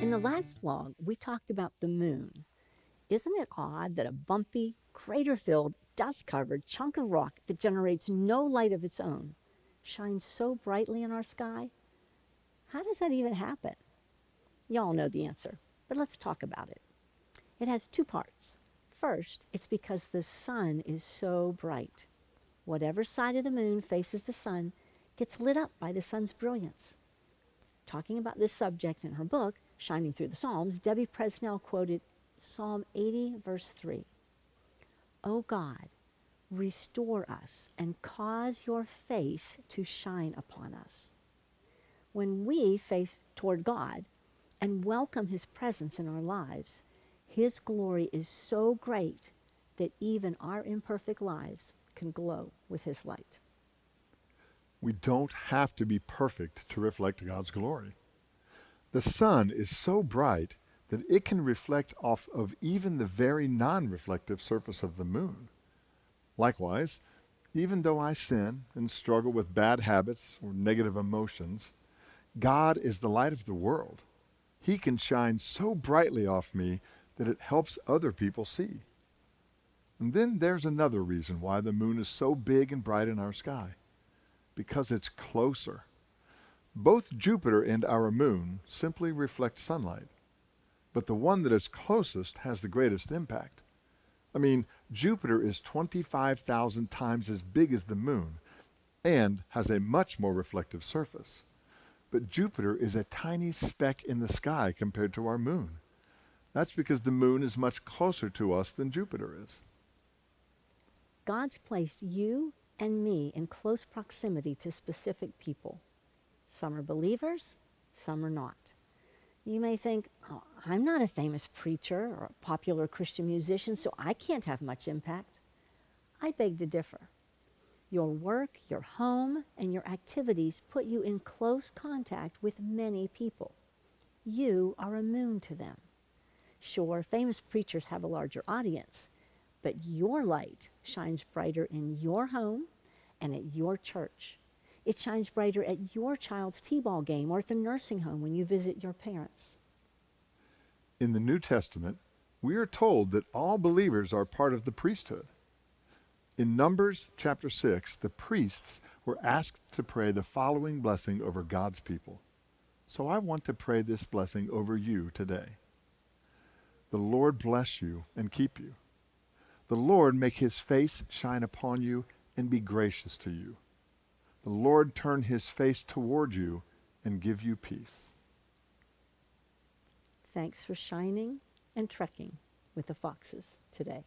In the last vlog, we talked about the moon. Isn't it odd that a bumpy, crater-filled, dust-covered chunk of rock that generates no light of its own shines so brightly in our sky? How does that even happen? Y'all know the answer, but let's talk about it. It has two parts. First, it's because the sun is so bright. Whatever side of the moon faces the sun gets lit up by the sun's brilliance. Talking about this subject in her book, Shining Through the Psalms, Debbie Presnell quoted Psalm 80, verse 3. O God, restore us and cause your face to shine upon us. When we face toward God and welcome his presence in our lives, his glory is so great that even our imperfect lives can glow with his light. We don't have to be perfect to reflect God's glory. The sun is so bright that it can reflect off of even the very non-reflective surface of the moon. Likewise, even though I sin and struggle with bad habits or negative emotions, God is the light of the world. He can shine so brightly off me that it helps other people see. And then there's another reason why the moon is so big and bright in our sky. Because it's closer. Both Jupiter and our moon simply reflect sunlight, but the one that is closest has the greatest impact. I mean, Jupiter is 25,000 times as big as the moon and has a much more reflective surface. But Jupiter is a tiny speck in the sky compared to our moon. That's because the moon is much closer to us than Jupiter is. God's placed you and me in close proximity to specific people. Some are believers, some are not. You may think, oh, I'm not a famous preacher or a popular Christian musician, so I can't have much impact. I beg to differ. Your work, your home, and your activities put you in close contact with many people. You are immune to them. Sure, famous preachers have a larger audience, but your light shines brighter in your home and at your church. It shines brighter at your child's t-ball game or at the nursing home when you visit your parents. In the New Testament, we are told that all believers are part of the priesthood. In Numbers chapter 6, the priests were asked to pray the following blessing over God's people. So I want to pray this blessing over you today. The Lord bless you and keep you. The Lord make his face shine upon you and be gracious to you. The Lord turn his face toward you and give you peace. Thanks for shining and trekking with the Foxes today.